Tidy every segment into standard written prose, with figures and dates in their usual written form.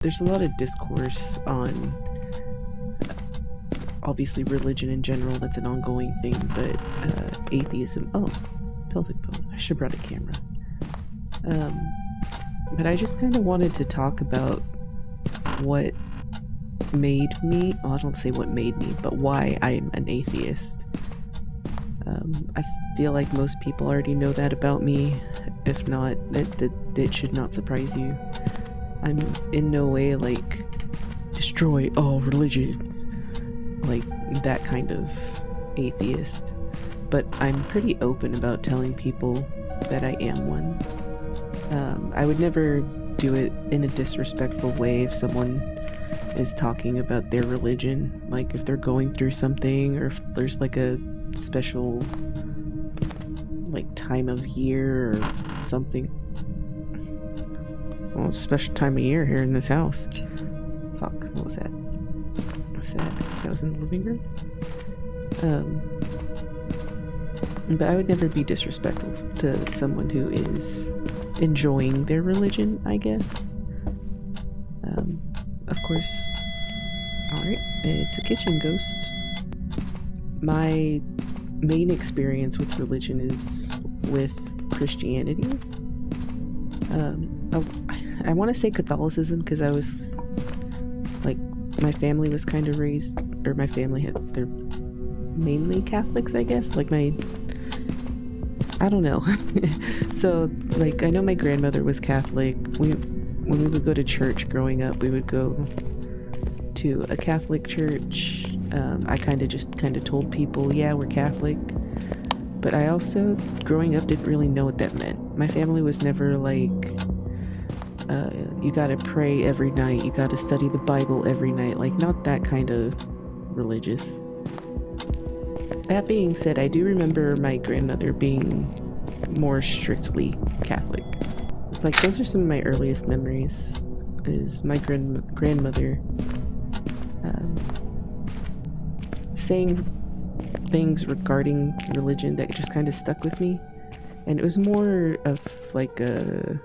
There's a lot of discourse on obviously religion in general. That's an ongoing thing, but atheism. Oh, pelvic bone. I should have brought a camera. But I just kind of wanted to talk about what made me. Well, I don't say what made me, but why I'm an atheist. I feel like most people already know that about me. If not, it should not surprise you. I'm in no way like destroy all religions, like that kind of atheist, but I'm pretty open about telling people that I am one. I would never do it in a disrespectful way if someone is talking about their religion, like if they're going through something or if there's like a special like time of year or something. Well, it's a special time of year here in this house. Fuck, what was that? What's that? That was in the living room? But I would never be disrespectful to someone who is enjoying their religion, I guess. Of course. Alright, it's a kitchen ghost. My main experience with religion is with Christianity. I want to say Catholicism because I was like, my family was kind of raised, or my family they're mainly Catholics, I guess. Like I don't know. So like, I know my grandmother was Catholic. When we would go to church growing up, we would go to a Catholic church. I kind of told people, yeah, we're Catholic. But I also, growing up, didn't really know what that meant. My family was never like, you gotta pray every night, you gotta study the Bible every night. Like, not that kind of religious. That being said, I do remember my grandmother being more strictly Catholic. Like, those are some of my earliest memories, is my grandmother saying things regarding religion that just kind of stuck with me. And it was more of like a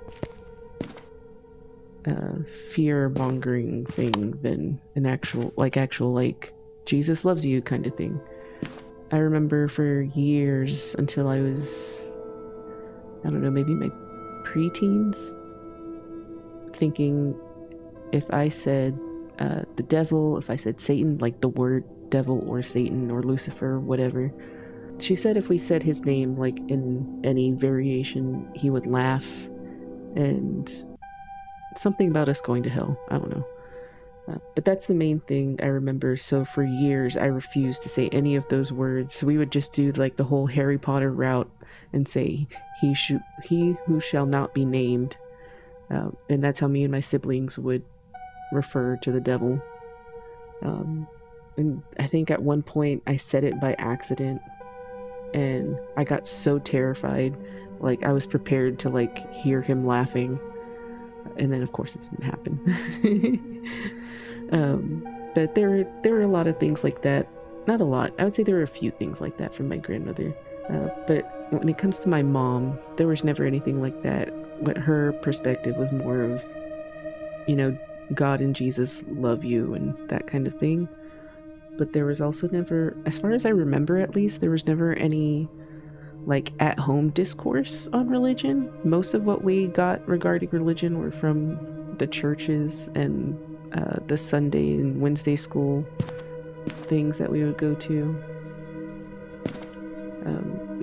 fear-mongering thing than an actual like Jesus loves you kind of thing. I remember for years until I was, I don't know, maybe my preteens, thinking if I said the devil, if I said Satan, like the word devil or Satan or Lucifer, whatever, she said if we said his name like in any variation, he would laugh, and something about us going to hell. I don't know. But that's the main thing I remember. So for years I refused to say any of those words. So we would just do like the whole Harry Potter route and say he who shall not be named, and that's how me and my siblings would refer to the devil. And I think at one point I said it by accident, and I got so terrified, like I was prepared to like hear him laughing, and then of course it didn't happen. But there were a lot of things like that. Not a lot, I would say there were a few things like that from my grandmother. But when it comes to my mom, there was never anything like that. What her perspective was more of, you know, God and Jesus love you and that kind of thing. But there was also never, as far as I remember at least, there was never any like at-home discourse on religion. Most of what we got regarding religion were from the churches and the Sunday and Wednesday school things that we would go to.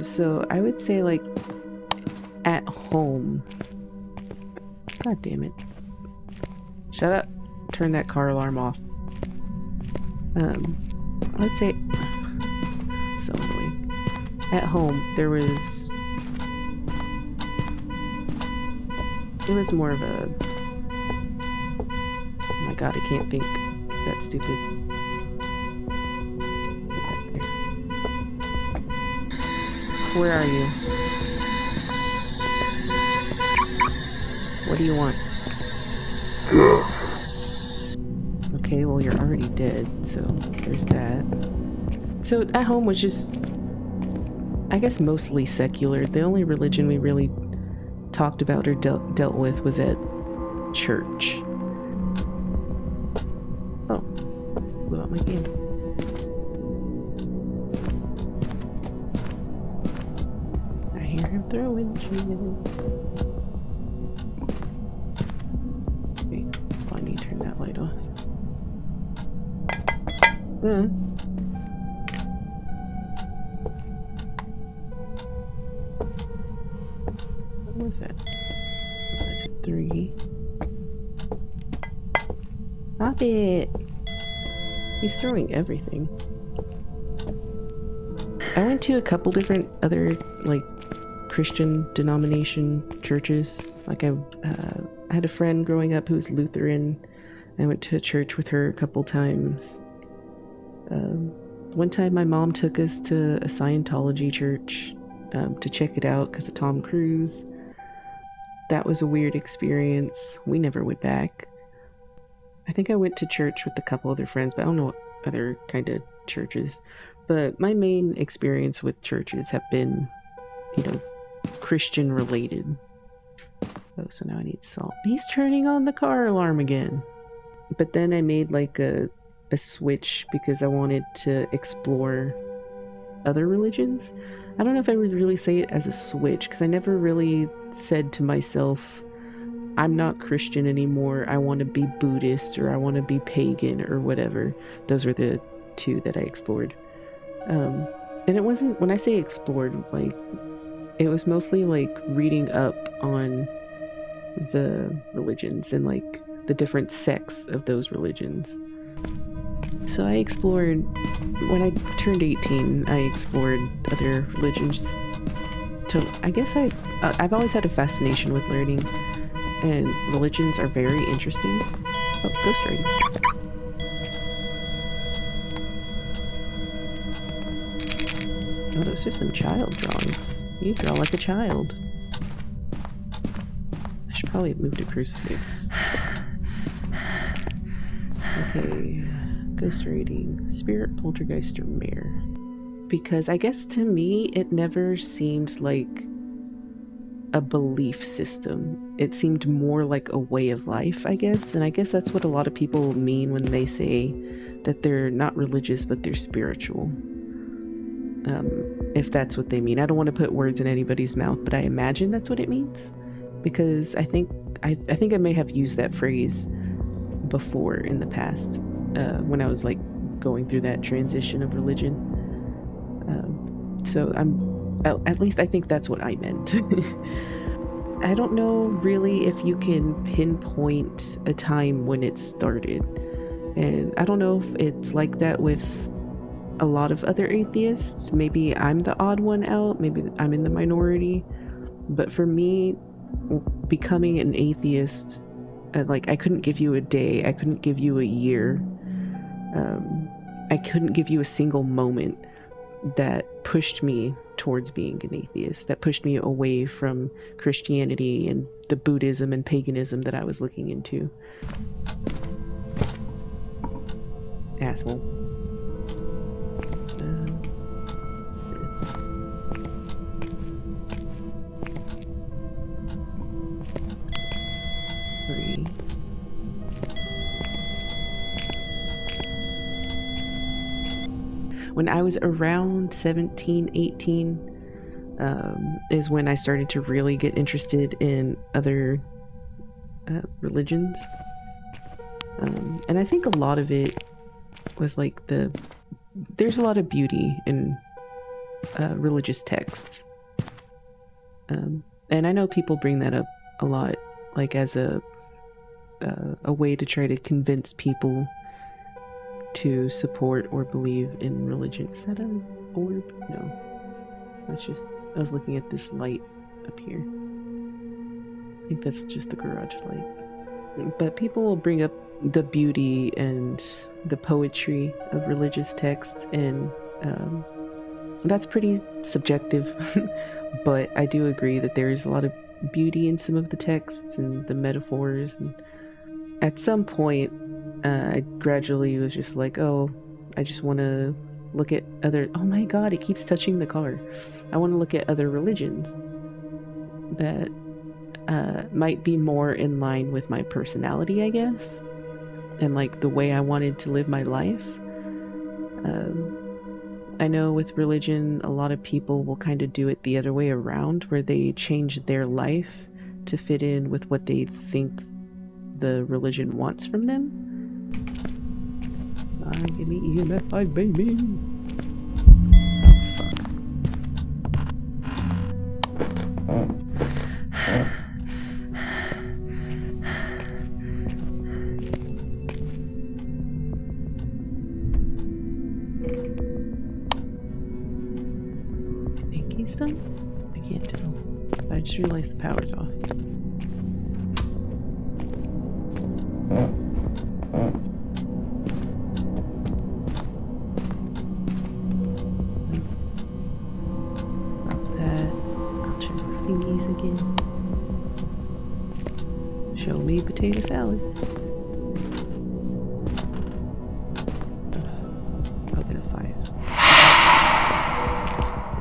So I would say like at home. God damn it. Shut up. Turn that car alarm off. I would say, it's so annoying. At home, it was more of a, oh my god, I can't think. That's stupid. Put that there. Where are you? What do you want? Okay, well, you're already dead, so there's that. So at home was just, I guess, mostly secular. The only religion we really talked about or dealt with was at church. my candle. I hear him throwing shit. Okay, I need to turn that light off. What was that? Oh, that's a 3. Stop it! He's throwing everything. I went to a couple different other, like, Christian denomination churches. Like, I had a friend growing up who was Lutheran. I went to a church with her a couple times. One time my mom took us to a Scientology church to check it out because of Tom Cruise. That was a weird experience. We never went back. I think I went to church with a couple other friends, but I don't know what other kind of churches. But my main experience with churches have been, you know, Christian related. Oh, so now I need salt. He's turning on the car alarm again. But then I made like a switch because I wanted to explore other religions. I don't know if I would really say it as a switch because I never really said to myself, I'm not Christian anymore, I want to be Buddhist or I want to be pagan or whatever. Those were the 2 that I explored. And it wasn't, when I say explored, like, it was mostly like reading up on the religions and like the different sects of those religions. So I explored, when I turned 18, I explored other religions. I guess I've always had a fascination with learning, and religions are very interesting. Oh, ghost writing. Oh, those are some child drawings. You draw like a child. I should probably move to crucifix. Okay, ghost rating, spirit, poltergeist, or mare. Because I guess to me, it never seemed like a belief system. It seemed more like a way of life, I guess. And I guess that's what a lot of people mean when they say that they're not religious, but they're spiritual. If that's what they mean. I don't want to put words in anybody's mouth, but I imagine that's what it means. Because I think I may have used that phrase before in the past, when I was like going through that transition of religion. So at least I think that's what I meant. I don't know really if you can pinpoint a time when it started. And I don't know if it's like that with a lot of other atheists. Maybe I'm the odd one out. Maybe I'm in the minority. But for me, becoming an atheist, like, I couldn't give you a day. I couldn't give you a year. I couldn't give you a single moment that pushed me towards being an atheist, that pushed me away from Christianity and the Buddhism and paganism that I was looking into. Asshole. Three. When I was around 17, 18, is when I started to really get interested in other religions. And I think a lot of it was like there's a lot of beauty in religious texts. And I know people bring that up a lot, like as a way to try to convince people to support or believe in religion. Is that an orb? No. That's just, I was looking at this light up here. I think that's just the garage light. But people will bring up the beauty and the poetry of religious texts, and that's pretty subjective. But I do agree that there is a lot of beauty in some of the texts and the metaphors. And at some point, I gradually was just like, oh, I just want to look at other... Oh my god, it keeps touching the car. I want to look at other religions that might be more in line with my personality, I guess, and like the way I wanted to live my life. I know with religion, a lot of people will kind of do it the other way around, where they change their life to fit in with what they think the religion wants from them. Give me EMF 5, baby. Oh, fuck. I think he's done? I can't tell. I just realized the power's off. Again. Show me potato salad. I'll get a 5.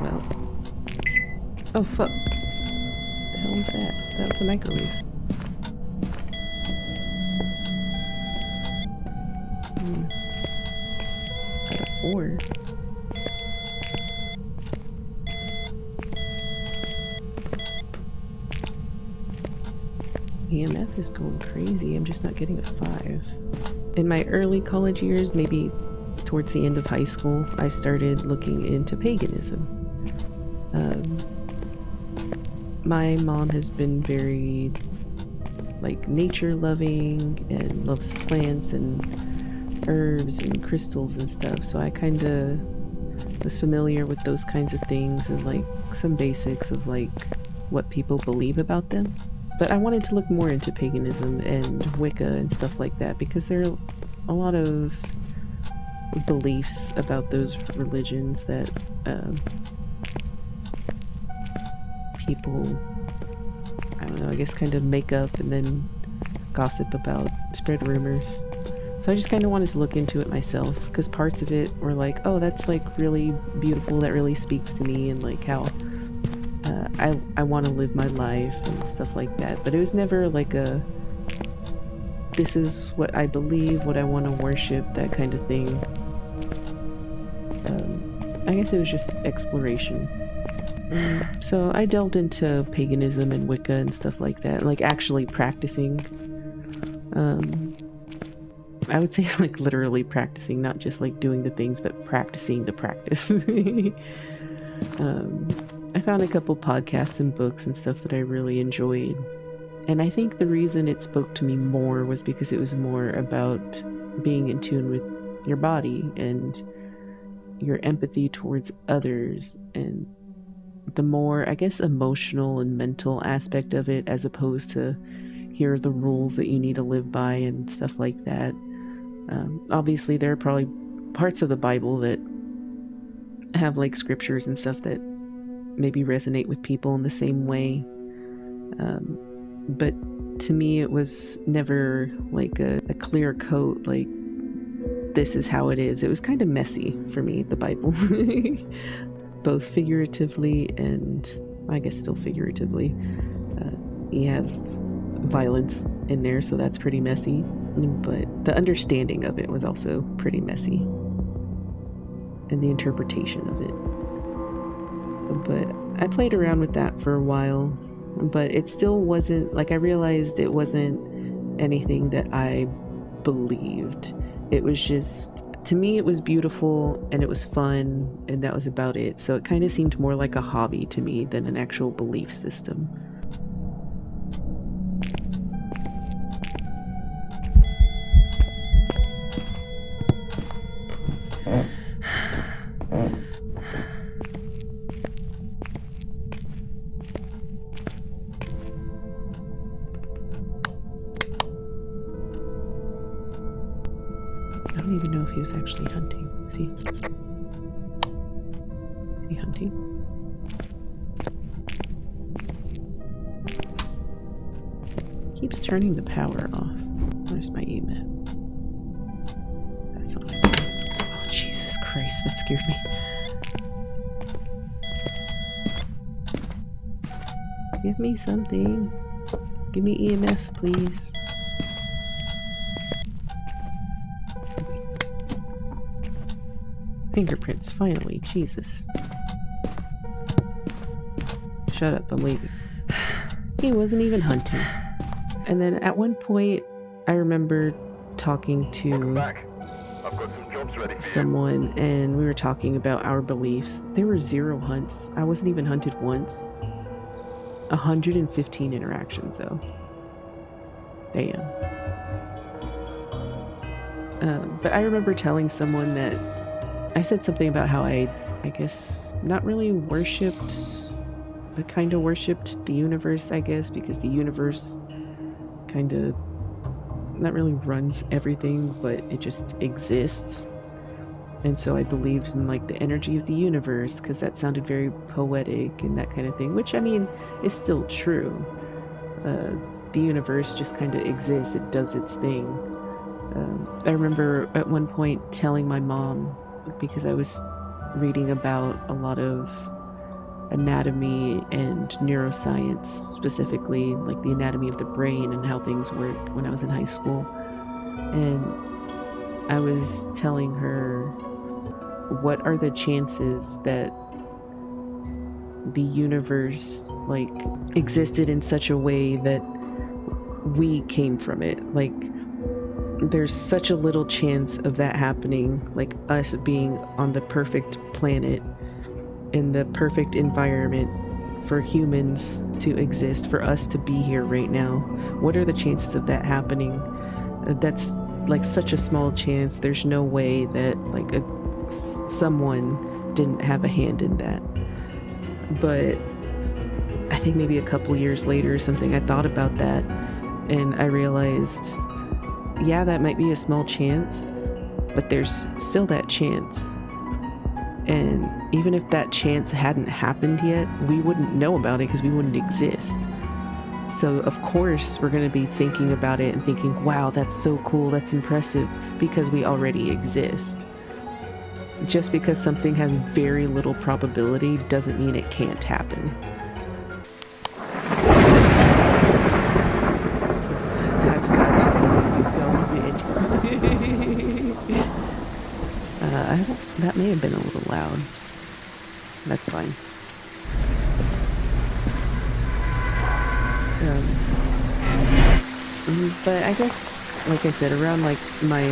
Well. Oh fuck. The hell was that? That was the microwave. Got a 4. EMF is going crazy. I'm just not getting a 5. In my early college years, maybe towards the end of high school, I started looking into paganism. My mom has been very like nature loving and loves plants and herbs and crystals and stuff, so I kind of was familiar with those kinds of things and like some basics of like what people believe about them. But I wanted to look more into paganism and Wicca and stuff like that, because there are a lot of beliefs about those religions that people, I don't know, I guess kind of make up and then gossip about, spread rumors. So I just kind of wanted to look into it myself, because parts of it were like, oh, that's like really beautiful, that really speaks to me, and like how I want to live my life and stuff like that. But it was never like a, this is what I believe, what I want to worship, that kind of thing. I guess it was just exploration. So I delved into paganism and Wicca and stuff like that, like actually practicing. I would say like literally practicing, not just like doing the things, but practicing the practice. I found a couple podcasts and books and stuff that I really enjoyed. And I think the reason it spoke to me more was because it was more about being in tune with your body and your empathy towards others, and the more, I guess, emotional and mental aspect of it, as opposed to here are the rules that you need to live by and stuff like that. Obviously, there are probably parts of the Bible that have like scriptures and stuff that maybe resonate with people in the same way. But to me, it was never like a clear coat, like this is how it is. It was kind of messy for me, the Bible. Both figuratively and I guess still figuratively. You have violence in there, so that's pretty messy. But the understanding of it was also pretty messy. And the interpretation of it. But I played around with that for a while. But it still wasn't, like, I realized it wasn't anything that I believed. It was just, to me, it was beautiful and it was fun, and that was about it. So it kind of seemed more like a hobby to me than an actual belief system. I don't even know if he was actually hunting. Is he hunting? Keeps turning the power off. Where's my email? That's not it. Oh, Jesus Christ, that scared me. Give me something. Give me EMF, please. Fingerprints, finally. Jesus. Shut up, I'm leaving. He wasn't even hunting. And then at one point, I remember talking to someone, and we were talking about our beliefs. There were 0 hunts. I wasn't even hunted once. 115 interactions, though. Damn. But I remember telling someone that I said something about how I guess, not really worshipped, but kind of worshipped the universe, I guess, because the universe kind of not really runs everything, but it just exists. And so I believed in like the energy of the universe because that sounded very poetic and that kind of thing, which I mean is still true. The universe just kind of exists, it does its thing. I remember at one point telling my mom, because I was reading about a lot of anatomy and neuroscience, specifically like the anatomy of the brain and how things work, when I was in high school. And I was telling her, what are the chances that the universe like existed in such a way that we came from it? Like, there's such a little chance of that happening, like us being on the perfect planet in the perfect environment for humans to exist, for us to be here right now. What are the chances of that happening? That's like such a small chance. There's no way that like someone didn't have a hand in that. But I think maybe a couple years later or something, I thought about that and I realized, yeah, that might be a small chance, but there's still that chance. And even if that chance hadn't happened yet, we wouldn't know about it because we wouldn't exist. So of course we're going to be thinking about it and thinking, wow, that's so cool, that's impressive, because we already exist. Just because something has very little probability doesn't mean it can't happen. That's got to be go, bitch. That may have been a little loud. That's fine. But I guess, like I said, around like my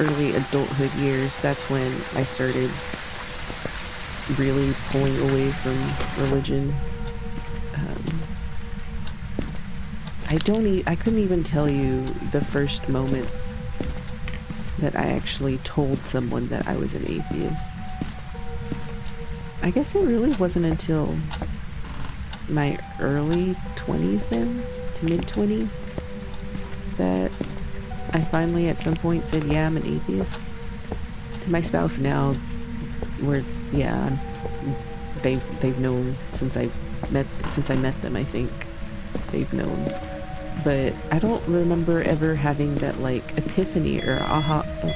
early adulthood years, that's when I started really pulling away from religion. I couldn't even tell you the first moment that I actually told someone that I was an atheist. I guess it really wasn't until my early 20s then, to mid 20s, that I finally at some point said, yeah, I'm an atheist. To my spouse now, they've known since I met them, I think. They've known. But I don't remember ever having that like epiphany or aha. Oh.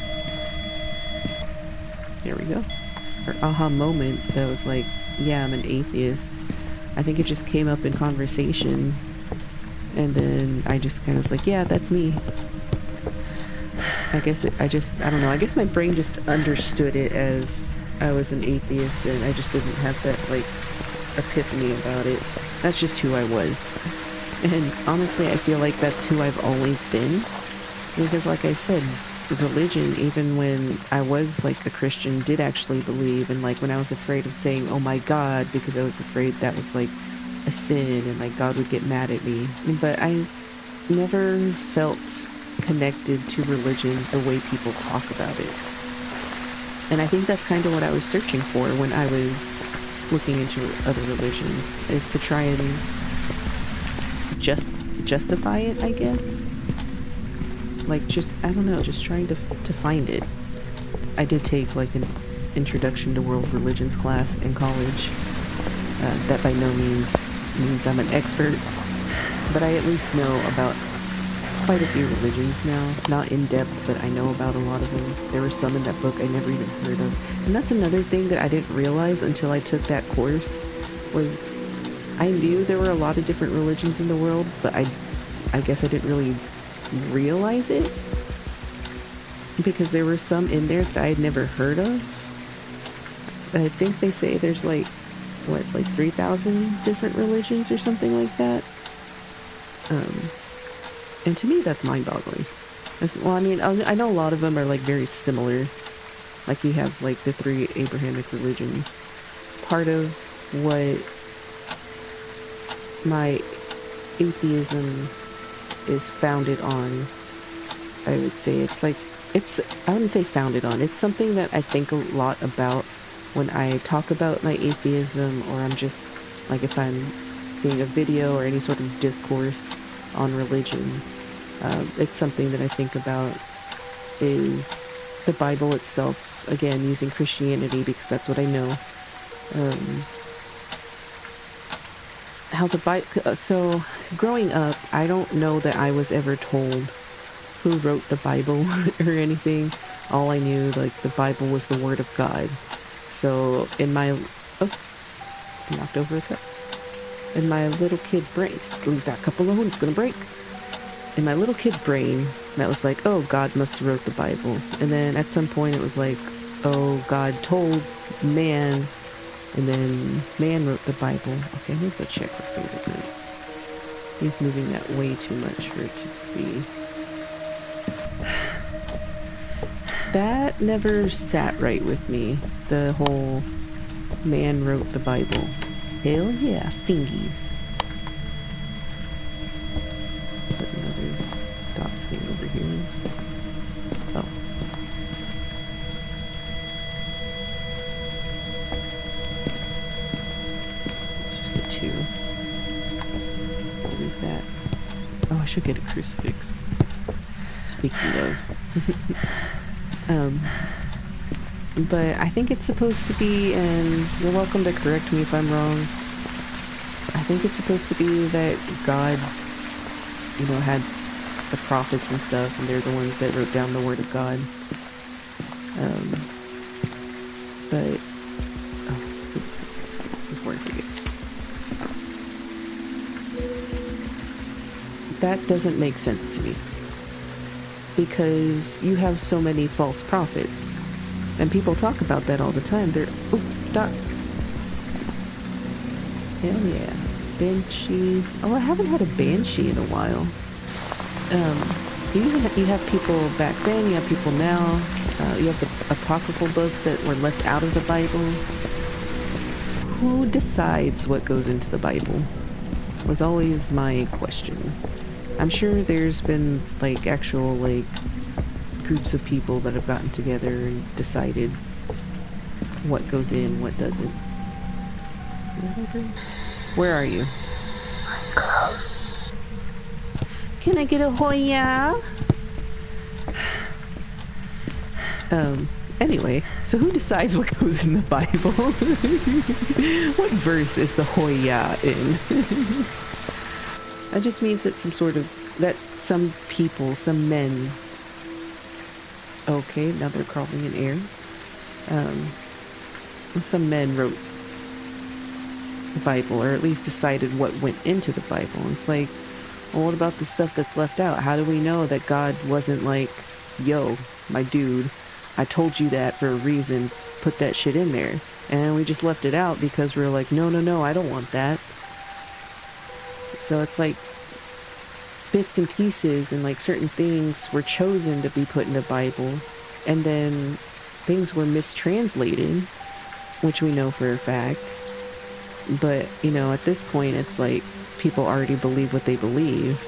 There we go. Or aha moment that was like, yeah, I'm an atheist. I think it just came up in conversation, and then I just kind of was like, yeah, that's me. I don't know. I guess my brain just understood it as I was an atheist, and I just didn't have that like epiphany about it. That's just who I was. And honestly, I feel like that's who I've always been, because like I said, religion, even when I was like a Christian, did actually believe, and like when I was afraid of saying, oh my God, because I was afraid that was like a sin and like God would get mad at me. But I never felt connected to religion the way people talk about it. And I think that's kind of what I was searching for when I was looking into other religions, is to try and justify it, I guess. Like, just, I don't know, just trying to find it. I did take like an introduction to world religions class in college. That by no means I'm an expert, but I at least know about quite a few religions now. Not in depth, but I know about a lot of them. There were some in that book I never even heard of. And that's another thing that I didn't realize until I took that course, was I knew there were a lot of different religions in the world, but I guess I didn't really realize it, because there were some in there that I had never heard of. I think they say there's like, what, like 3,000 different religions or something like that. And to me, that's mind-boggling. Well, I mean, I know a lot of them are like very similar. Like you have like the 3 Abrahamic religions. Part of what my atheism is founded on, I would say I wouldn't say founded on. It's something that I think a lot about when I talk about my atheism, or I'm just like if I'm seeing a video or any sort of discourse on religion. It's something that I think about is the Bible itself, again, using Christianity because that's what I know. How the Bible, so growing up, I don't know that I was ever told who wrote the Bible or anything. All I knew, like, the Bible was the Word of God. So in my, I knocked over a cup. In my little kid brain, leave that cup alone, it's gonna break. In my little kid brain, that was like, oh, God must have wrote the Bible. And then at some point it was like, oh, God told man, and then man wrote the Bible. Okay, I'm gonna go check for fingerprints. He's moving that way too much for it to be. That never sat right with me, the whole man wrote the Bible. Hell yeah, fingies. Put another dots thing over here. Oh. It's just a 2. Leave that. Oh, I should get a crucifix. Speaking of. But I think it's supposed to be, and you're welcome to correct me if I'm wrong, I think it's supposed to be that God, you know, had the prophets and stuff, and they're the ones that wrote down the Word of God. But, before I forget. That doesn't make sense to me. Because you have so many false prophets. And people talk about that all the time. They're, ooh, dots. Hell yeah. Banshee. Oh, I haven't had a Banshee in a while. You have people back then, you have people now. You have the apocryphal books that were left out of the Bible. Who decides what goes into the Bible? Was always my question. I'm sure there's been, like, actual, like, groups of people that have gotten together and decided what goes in, what doesn't. Where are you? Can I get a Hoya? Anyway, so who decides what goes in the Bible? What verse is the Hoya in? That just means that some people, some men. Okay, now they're crawling in air. Some men wrote the Bible, or at least decided what went into the Bible. And it's like, well, what about the stuff that's left out? How do we know that God wasn't like, yo, my dude, I told you that for a reason, put that shit in there. And we just left it out because we were like, no, I don't want that. So it's like bits and pieces, and like certain things were chosen to be put in the Bible, and then things were mistranslated, which we know for a fact. But, you know, at this point, it's like people already believe what they believe.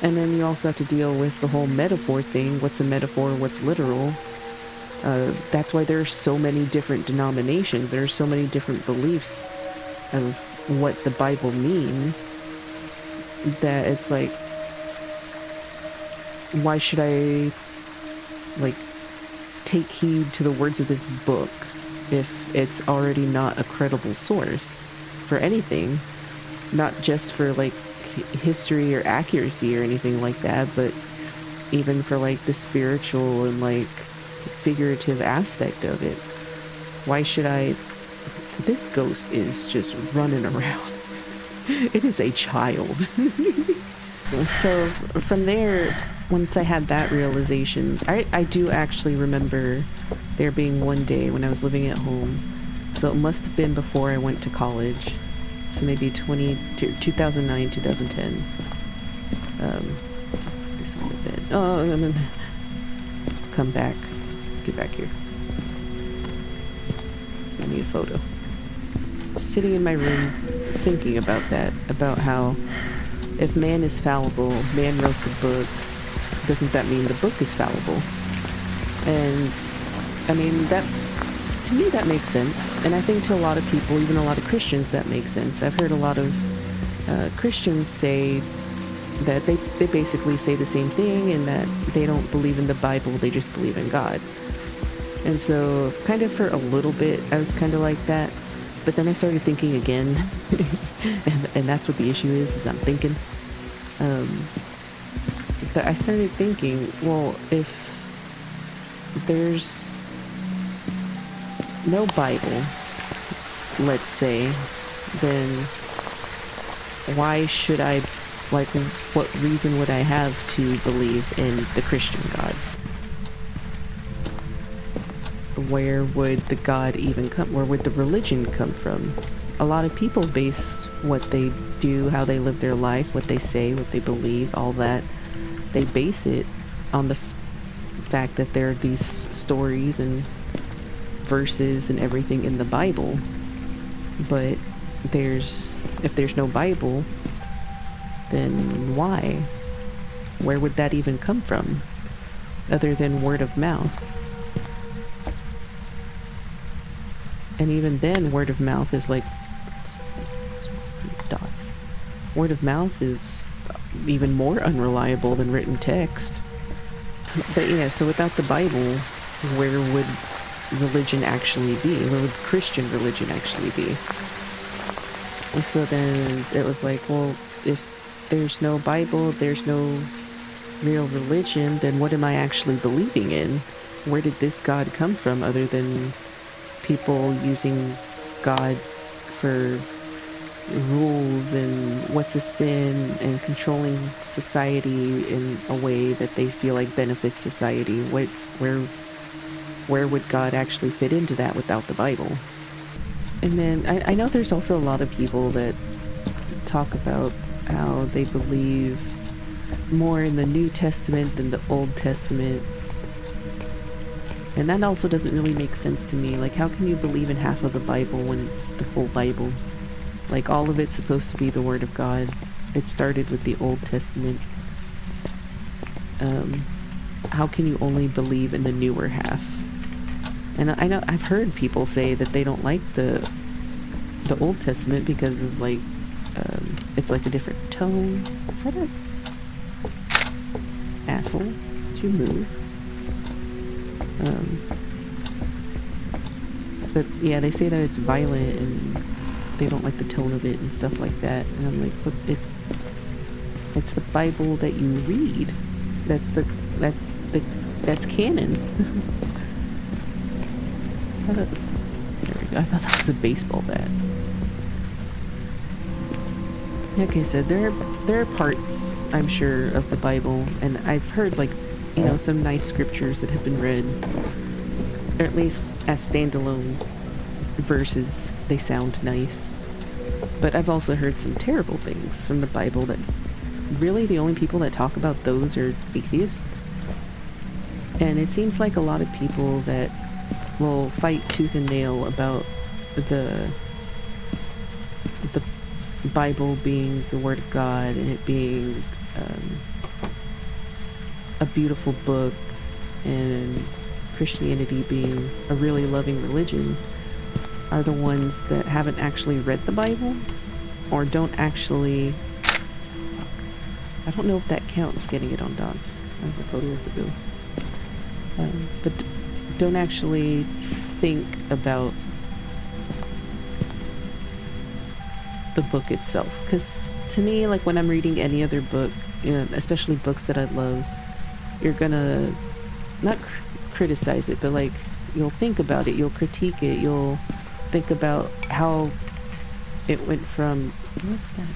And then you also have to deal with the whole metaphor thing. What's a metaphor? What's literal? That's why there are so many different denominations. There are so many different beliefs of what the Bible means, that it's like, why should I, like, take heed to the words of this book if it's already not a credible source for anything? Not just for, like, history or accuracy or anything like that, but even for, like, the spiritual and, like, figurative aspect of it. Why should I... This ghost is just running around. It is a child. So from there, once I had that realization, I do actually remember there being one day when I was living at home, So it must have been before I went to college. So maybe 2009, 2010. This on the bed. Oh, I'm gonna come back. Get back here. I need a photo. Sitting in my room thinking about that. About how if man is fallible, man wrote the book, doesn't that mean the book is fallible? And I mean, that, to me, that makes sense. And I think to a lot of people, even a lot of Christians, that makes sense. I've heard a lot of Christians say that they basically say the same thing, and that they don't believe in the Bible, they just believe in God. And so kind of for a little bit, I was kind of like that. But then I started thinking again, and that's what the issue is I'm thinking. But I started thinking, well, if there's no Bible, let's say, then why should I, like, what reason would I have to believe in the Christian God? Where would the God even come? Where would the religion come from? A lot of people base what they do, how they live their life, what they say, what they believe, all that. They base it on the fact that there are these stories and verses and everything in the Bible. But if there's no Bible, then why? Where would that even come from? Other than word of mouth. And even then, word of mouth is like dots. Word of mouth is even more unreliable than written text. But yeah, so without the Bible, where would religion actually be? Where would Christian religion actually be? And so then it was like, well, if there's no Bible, there's no real religion, then what am I actually believing in? Where did this God come from other than people using God for rules and what's a sin and controlling society in a way that they feel like benefits society? Where would God actually fit into that without the Bible? And then I know there's also a lot of people that talk about how they believe more in the New Testament than the Old Testament. And that also doesn't really make sense to me. Like, how can you believe in half of the Bible when it's the full Bible? Like, all of it's supposed to be the Word of God. It started with the Old Testament. How can you only believe in the newer half? And I know I've heard people say that they don't like the Old Testament because of, like, it's like a different tone. Is that a asshole? Did you move? But yeah, they say that it's violent and they don't like the tone of it and stuff like that. And I'm like, but it's the Bible that you read. That's canon. Is that a... There we go. I thought that was a baseball bat. Like I said, there are parts, I'm sure, of the Bible, and I've heard, like, you know, some nice scriptures that have been read, or at least as standalone verses, they sound nice. But I've also heard some terrible things from the Bible that really the only people that talk about those are atheists. And it seems like a lot of people that will fight tooth and nail about the Bible being the Word of God and it being a beautiful book and Christianity being a really loving religion are the ones that haven't actually read the Bible or don't actually... Fuck. I don't know if that counts, getting it on dots as a photo of the ghost. But don't actually think about the book itself. Because to me, like, when I'm reading any other book, you know, especially books that I love, you're gonna not criticize it, but like, you'll think about it, you'll critique it, you'll think about how it went from, what's that?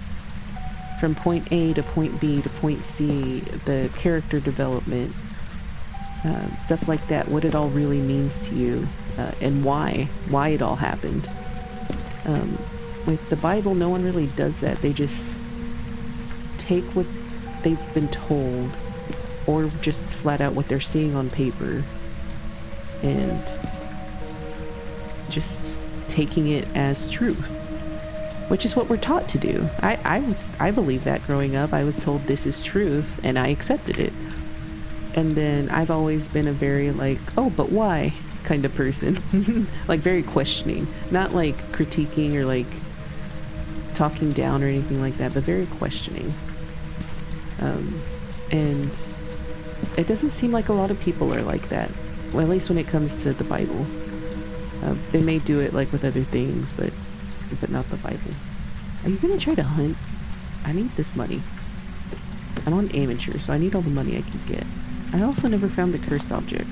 From point A to point B to point C, the character development, stuff like that, what it all really means to you, and why it all happened. With the Bible, no one really does that. They just take what they've been told, or just flat out what they're seeing on paper, and just taking it as truth, which is what we're taught to do. I believe that growing up. I was told this is truth, and I accepted it. And then I've always been a very like, oh, but why kind of person. Like very questioning, not like critiquing or like talking down or anything like that, but very questioning. And it doesn't seem like a lot of people are like that. Well, at least when it comes to the Bible. They may do it like with other things, but not the Bible. Are you gonna try to hunt? I need this money. I'm on amateur, so I need all the money I can get. I also never found the cursed object.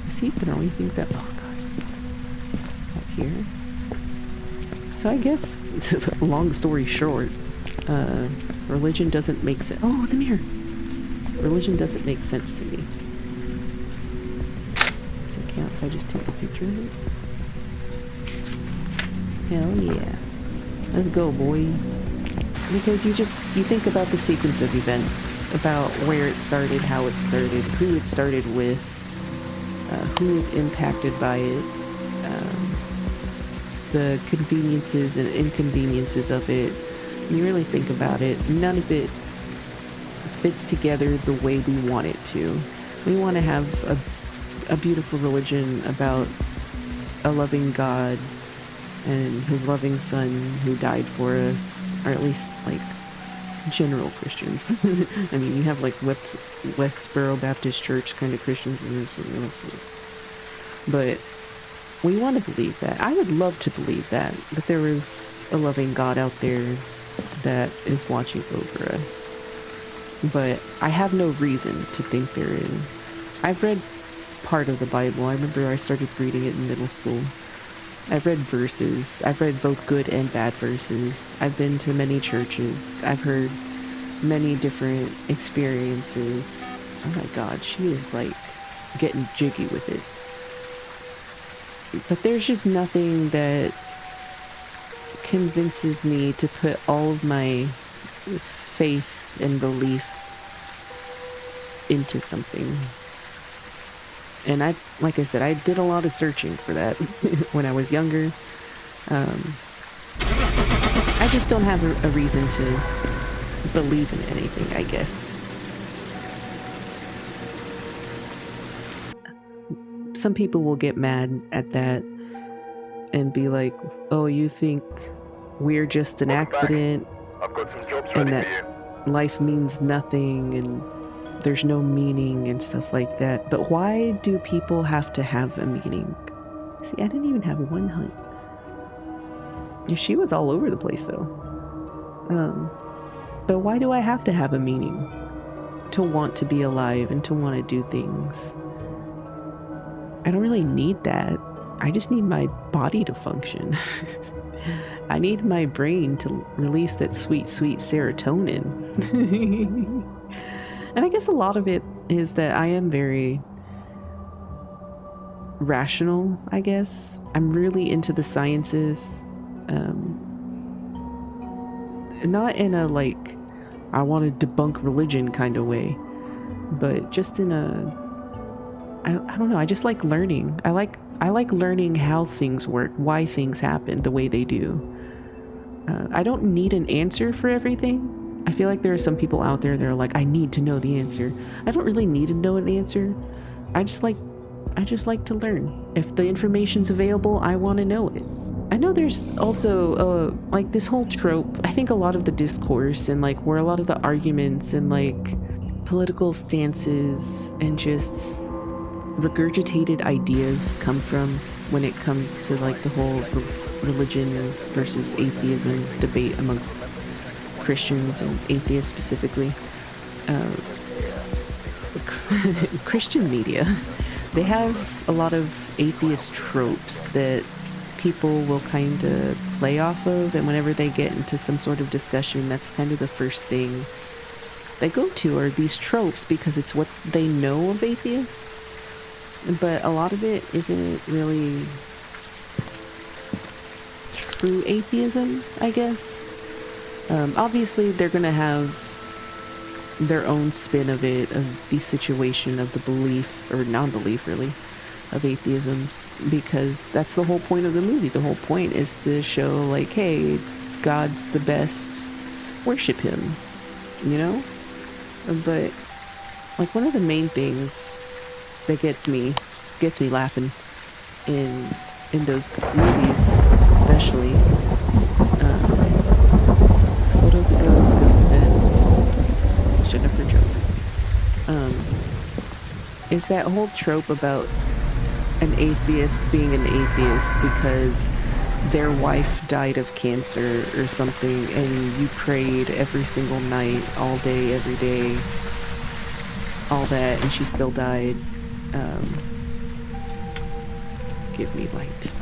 Is he throwing things at? Oh god. Up here. So I guess, long story short, religion doesn't make sense. Oh, the mirror! Religion doesn't make sense to me. Does it count if I just take a picture of it? Hell yeah. Let's go, boy. Because you think about the sequence of events, about where it started, how it started, who it started with, who was impacted by it, the conveniences and inconveniences of it. When you really think about it, none of it fits together the way we want it to. We want to have a beautiful religion about a loving God and his loving son who died for us, or at least like general Christians. I mean, you have like Westboro Baptist Church kind of Christians, but we want to believe that. I would love to believe that there is a loving God out there that is watching over us, but I have no reason to think there is. I've read part of the Bible. I remember I started reading it in middle school. I've read verses. I've read both good and bad verses. I've been to many churches. I've heard many different experiences. Oh my god, she is like getting jiggy with it. But there's just nothing that convinces me to put all of my faith and belief into something. And like I said, I did a lot of searching for that when I was younger. I just don't have a reason to believe in anything, I guess. Some people will get mad at that and be like, oh, you think we're just an accident and that life means nothing and there's no meaning and stuff like that. But why do people have to have a meaning? See, I didn't even have one hunt. She was all over the place though. But why do I have to have a meaning? To want to be alive and to want to do things. I don't really need that. I just need my body to function. I need my brain to release that sweet, sweet serotonin. And I guess a lot of it is that I am very rational, I guess. I'm really into the sciences. Not in a like, I want to debunk religion kind of way, but just in a, I don't know, I just like learning. I like learning how things work, why things happen the way they do. I don't need an answer for everything. I feel like there are some people out there that are like, I need to know the answer. I don't really need to know an answer. I just like to learn. If the information's available, I want to know it. I know there's also like this whole trope. I think a lot of the discourse and like where a lot of the arguments and like political stances and just regurgitated ideas come from when it comes to like the whole religion versus atheism debate amongst Christians and atheists specifically. Christian media, they have a lot of atheist tropes that people will kind of play off of, and whenever they get into some sort of discussion, that's kind of the first thing they go to are these tropes, because it's what they know of atheists. But a lot of it isn't really true atheism, I guess. Obviously, they're gonna have their own spin of it, of the situation, of the belief, or non-belief really, of atheism, because that's the whole point of the movie. The whole point is to show, like, hey, God's the best, worship him, you know? But, like, one of the main things that gets me laughing in those movies, especially, Photo of the Ghost, Ghost of Bed, Salt, Jennifer Jones, is that whole trope about an atheist being an atheist because their wife died of cancer or something, and you prayed every single night, all day, every day, all that, and she still died. Give me light.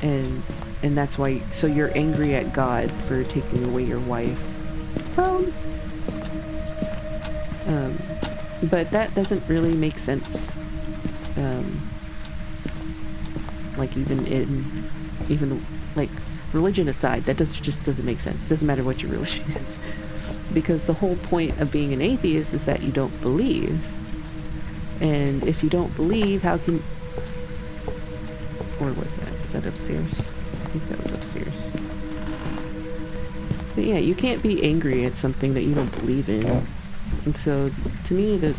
And that's why, so you're angry at God for taking away your wife. But that doesn't really make sense. Like, even like, religion aside, that just doesn't make sense. It doesn't matter what your religion is, because the whole point of being an atheist is that you don't believe. And if you don't believe, how can, or was that? Is that upstairs? I think that was upstairs. But yeah, you can't be angry at something that you don't believe in. And so, to me,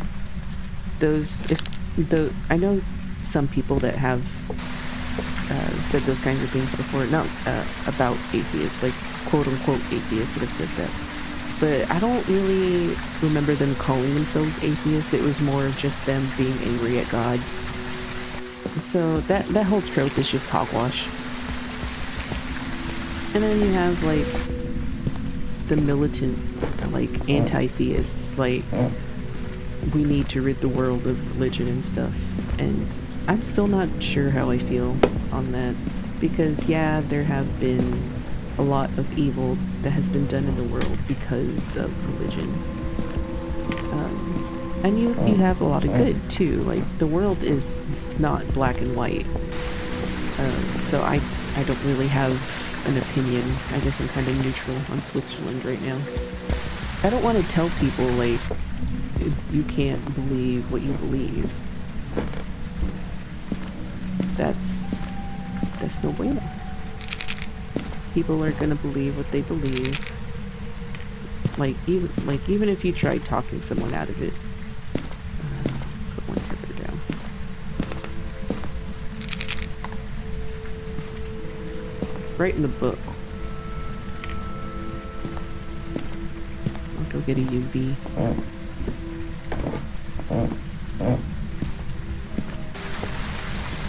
I know some people that have said those kinds of things before, not about atheists, like quote-unquote atheists that have said that. But I don't really remember them calling themselves atheists. It was more of just them being angry at God. So that whole trope is just hogwash. And then you have, like, the militant, like, anti-theists, like, we need to rid the world of religion and stuff. And I'm still not sure how I feel on that, because yeah, there have been a lot of evil that has been done in the world because of religion. And you have a lot of good too. Like, the world is not black and white. So I don't really have an opinion. I guess I'm kind of neutral on Switzerland right now. I don't want to tell people, like, you can't believe what you believe. That's no bueno. People are gonna believe what they believe. Even if you tried talking someone out of it. Put one further down. Right in the book. I'll go get a UV.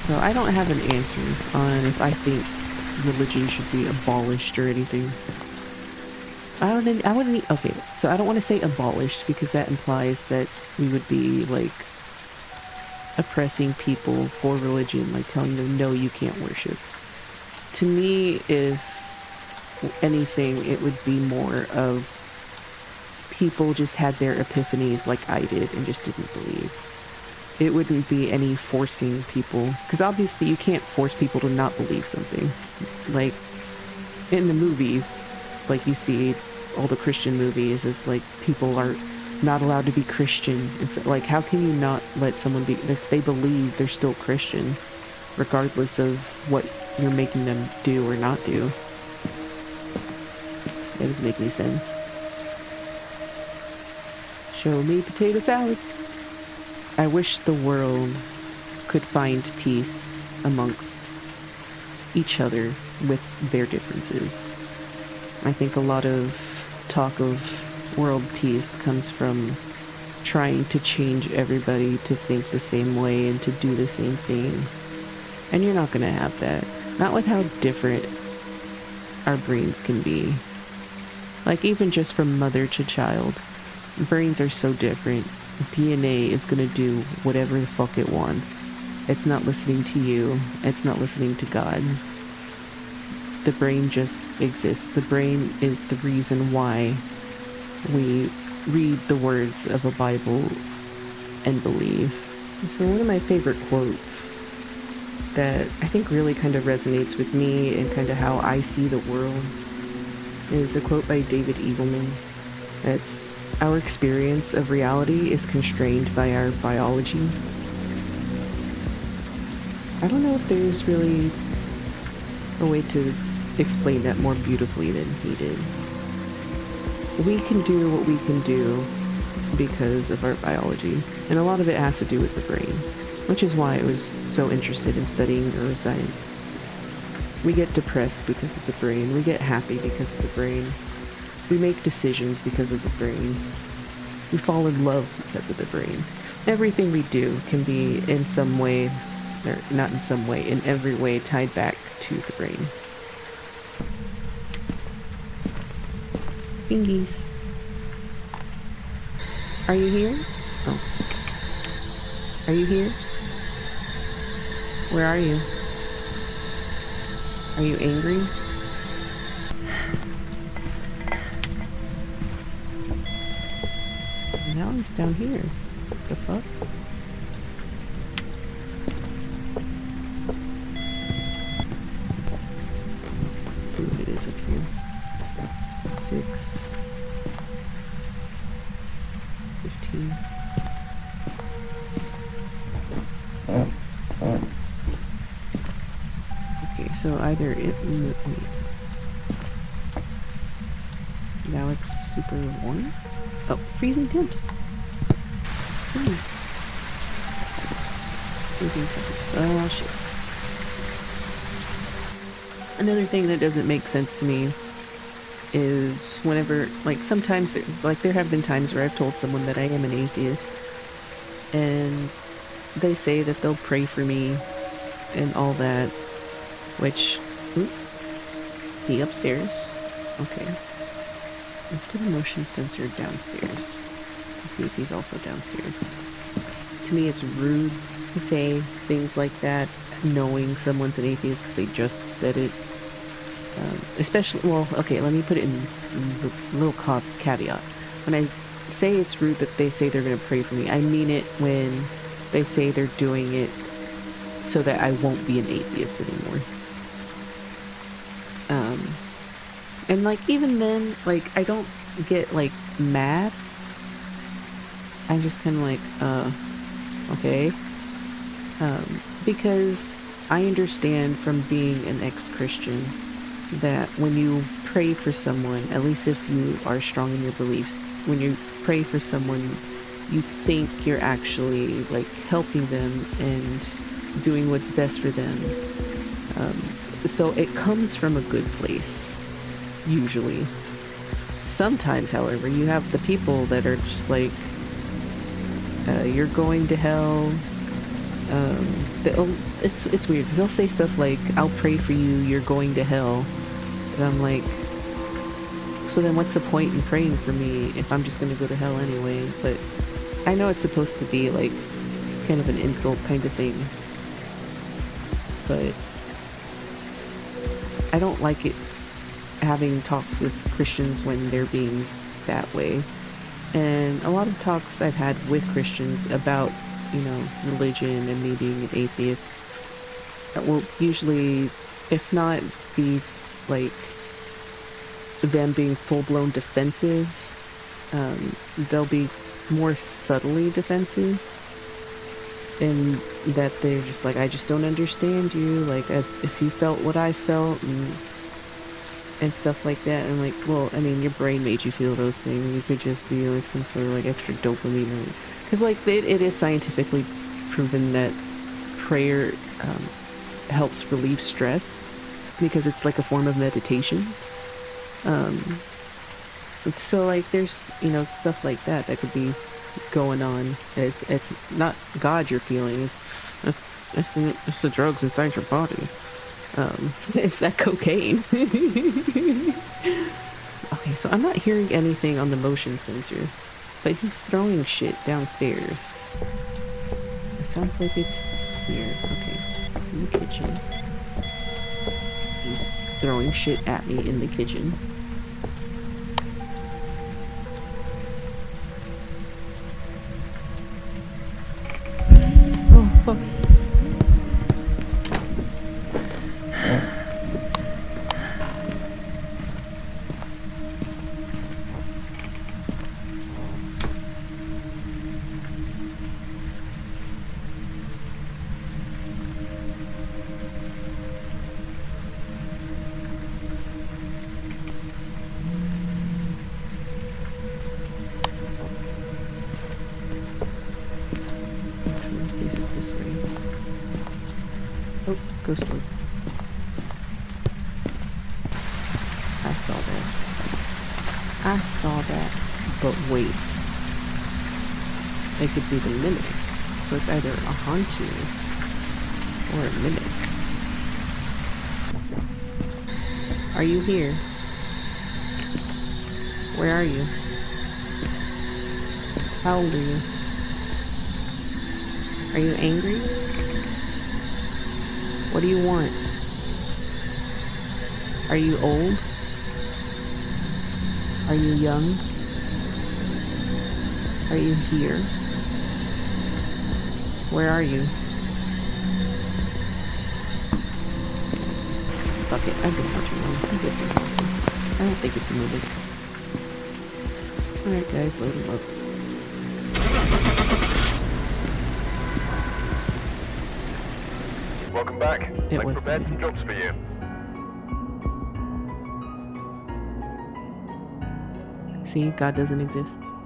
So I don't have an answer on if I think religion should be abolished or anything. Okay, so I don't want to say abolished, because that implies that we would be, like, oppressing people for religion, like telling them, no, you can't worship. To me, if anything, it would be more of people just had their epiphanies like I did and just didn't believe. It wouldn't be any forcing people, because obviously you can't force people to not believe something. Like, in the movies, like, you see all the Christian movies, it's like people are not allowed to be Christian. It's like, how can you not let someone be, if they believe, they're still Christian, regardless of what you're making them do or not do. That doesn't make any sense. Show me potato salad. I wish the world could find peace amongst each other with their differences. I think a lot of talk of world peace comes from trying to change everybody to think the same way and to do the same things. And you're not going to have that. Not with how different our brains can be. Like, even just from mother to child, brains are so different. DNA is going to do whatever the fuck it wants. It's not listening to you. It's not listening to God. The brain just exists. The brain is the reason why we read the words of a Bible and believe. So one of my favorite quotes that I think really kind of resonates with me and kind of how I see the world is a quote by David Eagleman. It's, "Our experience of reality is constrained by our biology." I don't know if there's really a way to explain that more beautifully than he did. We can do what we can do because of our biology, and a lot of it has to do with the brain, which is why I was so interested in studying neuroscience. We get depressed because of the brain, we get happy because of the brain, we make decisions because of the brain, we fall in love because of the brain. Everything we do can be in some way, or not in some way, in every way tied back to the brain. Fingies. Are you here? Oh. Are you here? Where are you? Are you angry? Now he's down here. What the fuck? Let's see what it is up here. 6, 15. Okay, so either it... Wait. Now it's super warm? Oh, freezing temps. Freezing temps. Oh, shit. Another thing that doesn't make sense to me is whenever, like, sometimes, there have been times where I've told someone that I am an atheist, and they say that they'll pray for me and all that, which, he upstairs. Okay. Let's put a motion sensor downstairs to see if he's also downstairs. To me, it's rude to say things like that, knowing someone's an atheist because they just said it. Especially, well, okay, let me put it in the little caveat. When I say it's rude that they say they're going to pray for me, I mean it when they say they're doing it so that I won't be an atheist anymore. And, like, even then, like, I don't get, like, mad. I'm just kind of like, okay. Because I understand from being an ex-Christian that when you pray for someone, at least if you are strong in your beliefs, when you pray for someone, you think you're actually, like, helping them and doing what's best for them. So it comes from a good place, usually. Sometimes, however, you have the people that are just like, you're going to hell. It's weird because they'll say stuff like, "I'll pray for you, you're going to hell," and I'm like, so then what's the point in praying for me if I'm just going to go to hell anyway? But I know it's supposed to be like kind of an insult kind of thing, but I don't like it having talks with Christians when they're being that way. And a lot of talks I've had with Christians about, you know, religion and me being an atheist will usually, if not be like them being full-blown defensive, they'll be more subtly defensive, in that they're just like, "I just don't understand you, like, if you felt what I felt," and stuff like that. And like, well, I mean, your brain made you feel those things. You could just be like some sort of like extra dopamine, because like it is scientifically proven that prayer helps relieve stress because it's like a form of meditation. So like there's, you know, stuff like that could be going on. It's not God you're feeling, it's the drugs inside your body. It's that cocaine. Okay, so I'm not hearing anything on the motion sensor, but he's throwing shit downstairs. It sounds like it's here. Okay, it's in the kitchen. He's throwing shit at me in the kitchen. Oh, fuck. Face it this way. Oh, ghost orb. I saw that. I saw that. But wait. It could be the mimic. So it's either a haunting or a mimic. Are you here? Where are you? How old are you? Are you angry? What do you want? Are you old? Are you young? Are you here? Where are you? Fuck it, I've been watching one. I guess I'm haunted. I don't think it's a movie. Alright guys, load them up. Welcome back. It I've was prepared the some jobs for you. See, God doesn't exist.